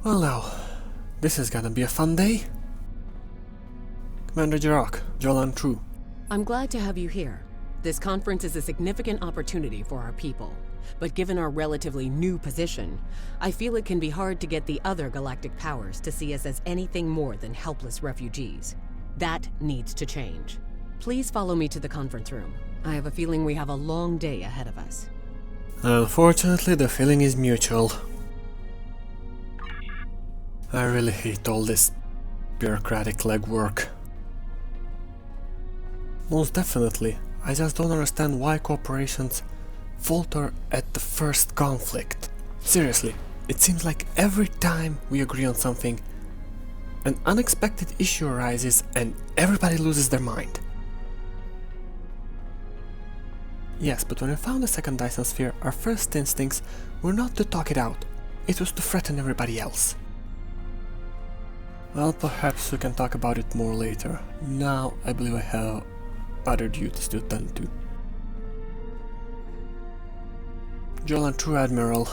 Well now, this is gonna be a fun day. Commander Jirok, Jolan True. I'm glad to have you here. This conference is a significant opportunity for our people. But given our relatively new position, I feel it can be hard to get the other galactic powers to see us as anything more than helpless refugees. That needs to change. Please follow me to the conference room. I have a feeling we have a long day ahead of us. Unfortunately, the feeling is mutual. I really hate all this bureaucratic legwork. Most definitely, I just don't understand why corporations falter at the first conflict. Seriously, it seems like every time we agree on something, an unexpected issue arises and everybody loses their mind. Yes, but when we found the second Dyson sphere, our first instincts were not to talk it out, it was to threaten everybody else. Well, perhaps we can talk about it more later. Now I believe I have other duties to attend to. Jolan True Admiral,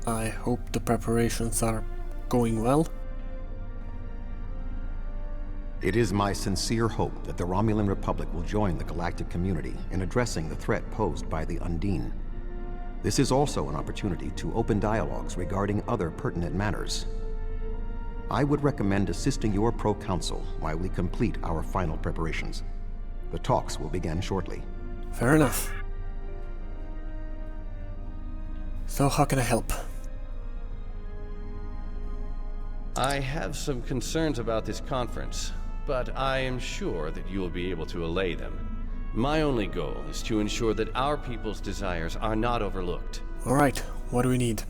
I hope the preparations are going well. It is my sincere hope that the Romulan Republic will join the galactic community in addressing the threat posed by the Undine. This is also an opportunity to open dialogues regarding other pertinent matters. I would recommend assisting your pro-council while we complete our final preparations. The talks will begin shortly. Fair enough. So how can I help? I have some concerns about this conference, but I am sure that you will be able to allay them. My only goal is to ensure that our people's desires are not overlooked. Alright, what do we need?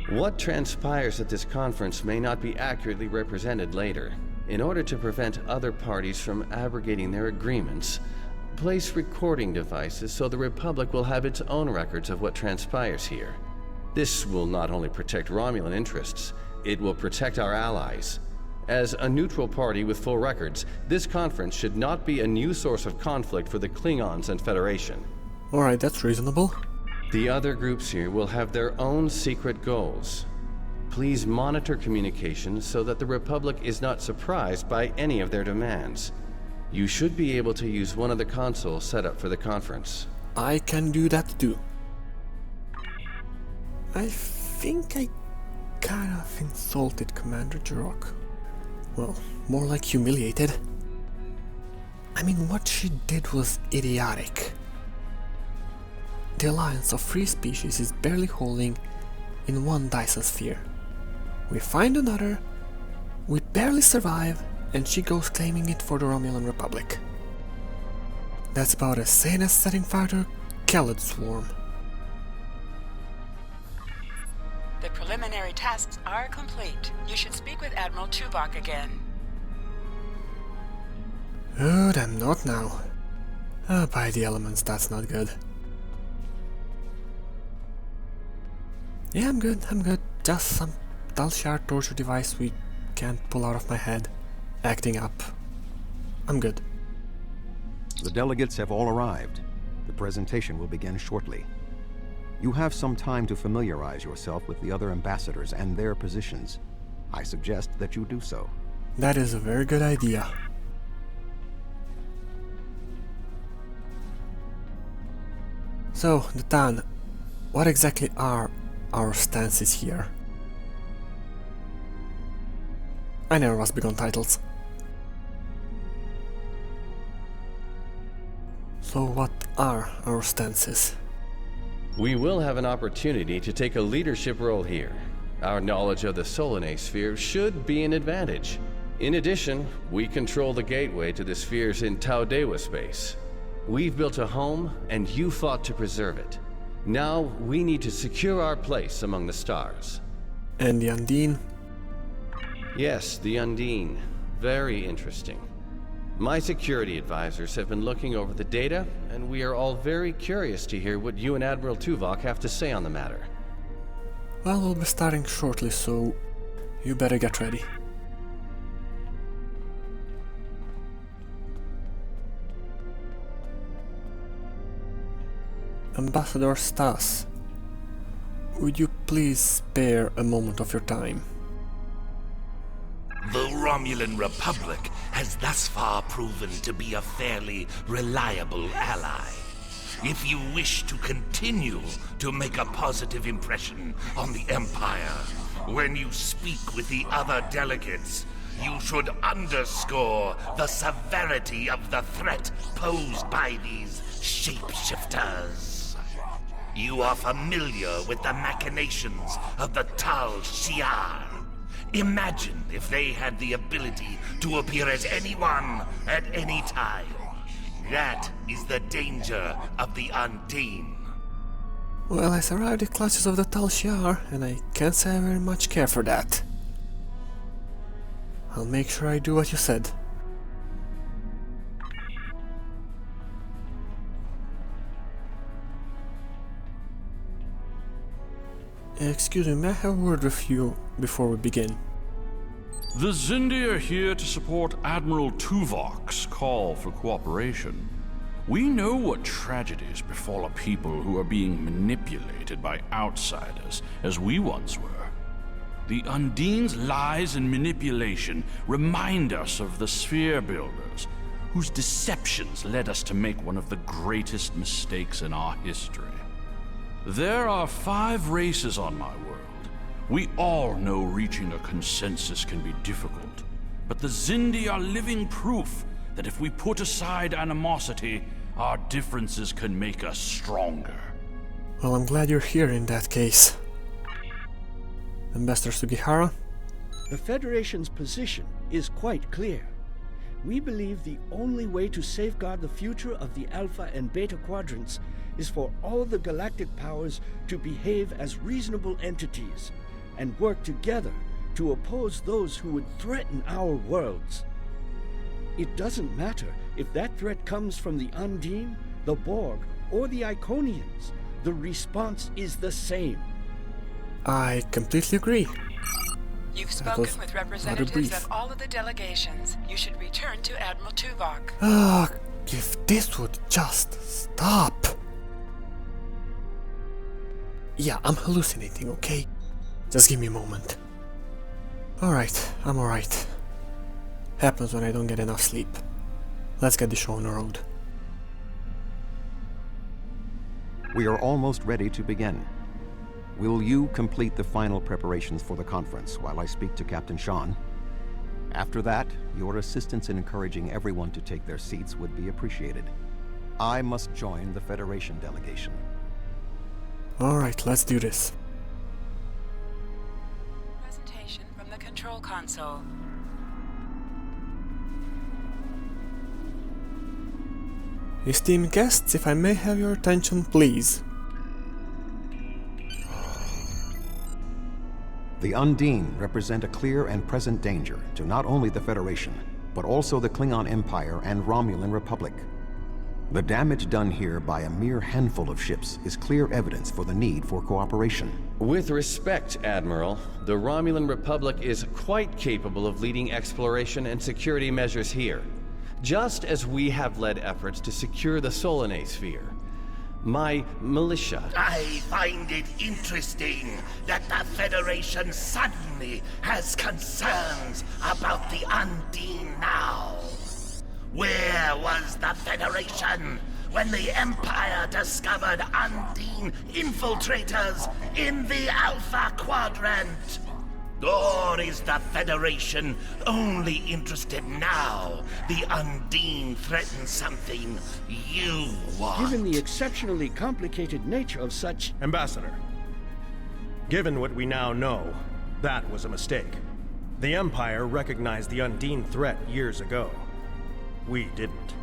What transpires at this conference may not be accurately represented later. In order to prevent other parties from abrogating their agreements, place recording devices so the Republic will have its own records of what transpires here. This will not only protect Romulan interests, it will protect our allies. As a neutral party with full records, this conference should not be a new source of conflict for the Klingons and Federation. Alright, that's reasonable. The other groups here will have their own secret goals. Please monitor communications so that the Republic is not surprised by any of their demands. You should be able to use one of the consoles set up for the conference. I can do that too. I think I kind of insulted Commander Jirok. Well, more like humiliated. I mean, what she did was idiotic. The alliance of free species is barely holding in one Dyson sphere. We find another, we barely survive, and she goes claiming it for the Romulan Republic. That's about as sane as setting fire to a Khalid swarm. The preliminary tasks are complete. You should speak with Admiral Tuvok again. Good, I'm not now. By the elements, that's not good. Yeah, I'm good. Just some Dalshar torture device we can't pull out of my head. Acting up. I'm good. The delegates have all arrived. The presentation will begin shortly. You have some time to familiarize yourself with the other ambassadors and their positions. I suggest that you do so. That is a very good idea. So, Natan, what exactly are our stances here? I never was big on titles. So what are our stances? We will have an opportunity to take a leadership role here. Our knowledge of the Solanae sphere should be an advantage. In addition, we control the gateway to the spheres in Taudewa space. We've built a home, and you fought to preserve it. Now, we need to secure our place among the stars. And the Undine? Yes, the Undine. Very interesting. My security advisors have been looking over the data, and we are all very curious to hear what you and Admiral Tuvok have to say on the matter. Well, we'll be starting shortly, so you better get ready. Ambassador Stas, would you please spare a moment of your time? The Romulan Republic has thus far proven to be a fairly reliable ally. If you wish to continue to make a positive impression on the Empire, when you speak with the other delegates, you should underscore the severity of the threat posed by these shapeshifters. You are familiar with the machinations of the Tal Shiar. Imagine if they had the ability to appear as anyone at any time. That is the danger of the Undine. Well, I survived the clutches of the Tal Shiar, and I can't say I very much care for that. I'll make sure I do what you said. Excuse me, may I have a word with you before we begin? The Xindi are here to support Admiral Tuvok's call for cooperation. We know what tragedies befall a people who are being manipulated by outsiders, as we once were. The Undine's lies and manipulation remind us of the Sphere Builders, whose deceptions led us to make one of the greatest mistakes in our history. There are 5 races on my world. We all know reaching a consensus can be difficult, but the Xindi are living proof that if we put aside animosity, our differences can make us stronger. Well, I'm glad you're here in that case. Ambassador Sugihara? The Federation's position is quite clear. We believe the only way to safeguard the future of the Alpha and Beta Quadrants is for all the galactic powers to behave as reasonable entities and work together to oppose those who would threaten our worlds. It doesn't matter if that threat comes from the Undine, the Borg, or the Iconians. The response is the same. I completely agree. You've spoken with representatives of all of the delegations. You should return to Admiral Tuvok. If this would just stop. Yeah, I'm hallucinating, okay? Just give me a moment. Alright, I'm alright. Happens when I don't get enough sleep. Let's get the show on the road. We are almost ready to begin. Will you complete the final preparations for the conference while I speak to Captain Sean? After that, your assistance in encouraging everyone to take their seats would be appreciated. I must join the Federation delegation. Alright, let's do this. Presentation from the control console. Esteemed guests, if I may have your attention, please. The Undine represent a clear and present danger to not only the Federation, but also the Klingon Empire and Romulan Republic. The damage done here by a mere handful of ships is clear evidence for the need for cooperation. With respect, Admiral, the Romulan Republic is quite capable of leading exploration and security measures here, just as we have led efforts to secure the Solanae sphere. My militia... I find it interesting that the Federation suddenly has concerns about the Undine now. Where was the Federation when the Empire discovered Undine infiltrators in the Alpha Quadrant? Or is the Federation only interested now the Undine threatens something you want? Given the exceptionally complicated nature of such... Ambassador, given what we now know, that was a mistake. The Empire recognized the Undine threat years ago. We didn't.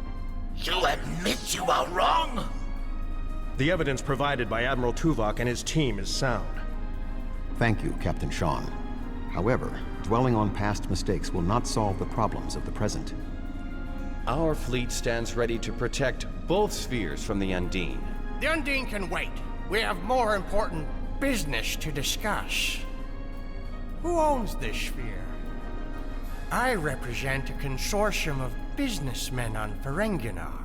You admit you are wrong? The evidence provided by Admiral Tuvok and his team is sound. Thank you, Captain Sean. However, dwelling on past mistakes will not solve the problems of the present. Our fleet stands ready to protect both spheres from the Undine. The Undine can wait. We have more important business to discuss. Who owns this sphere? I represent a consortium of businessmen on Ferenginar.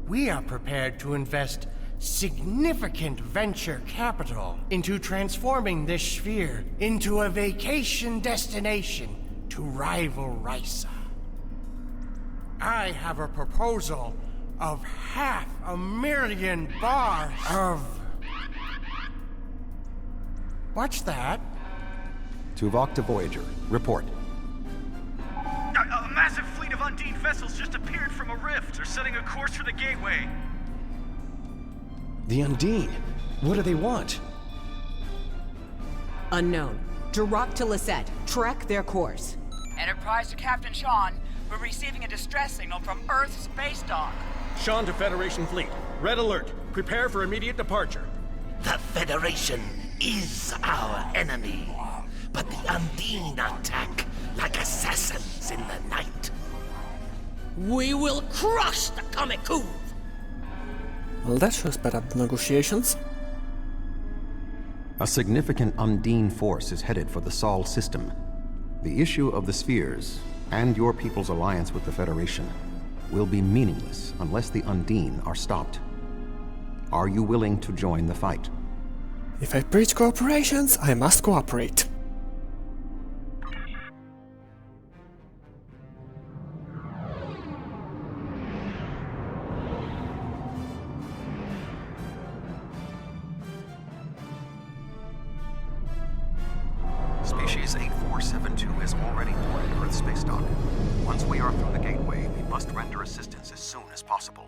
We are prepared to invest significant venture capital into transforming this sphere into a vacation destination to to rival Risa. I have a proposal of 500,000 bars of... What's that? Tuvok to Voyager. Report. A massive fleet of Undine vessels just appeared from a rift. They're setting a course for the gateway. The Undine? What do they want? Unknown. Jirok to Lisette. Track their course. Enterprise to Captain Sean. We're receiving a distress signal from Earth's space dock. Sean to Federation Fleet. Red alert. Prepare for immediate departure. The Federation is our enemy, but the Undine attack like assassins in the night. We will crush the Kamikuv! Well, that should sped up the negotiations. A significant Undine force is headed for the Sol system. The issue of the spheres, and your people's alliance with the Federation, will be meaningless unless the Undine are stopped. Are you willing to join the fight? If I preach cooperations, I must cooperate. Species 8472 is already boarded Earth space dock. Once we are through the gateway, we must render assistance as soon as possible.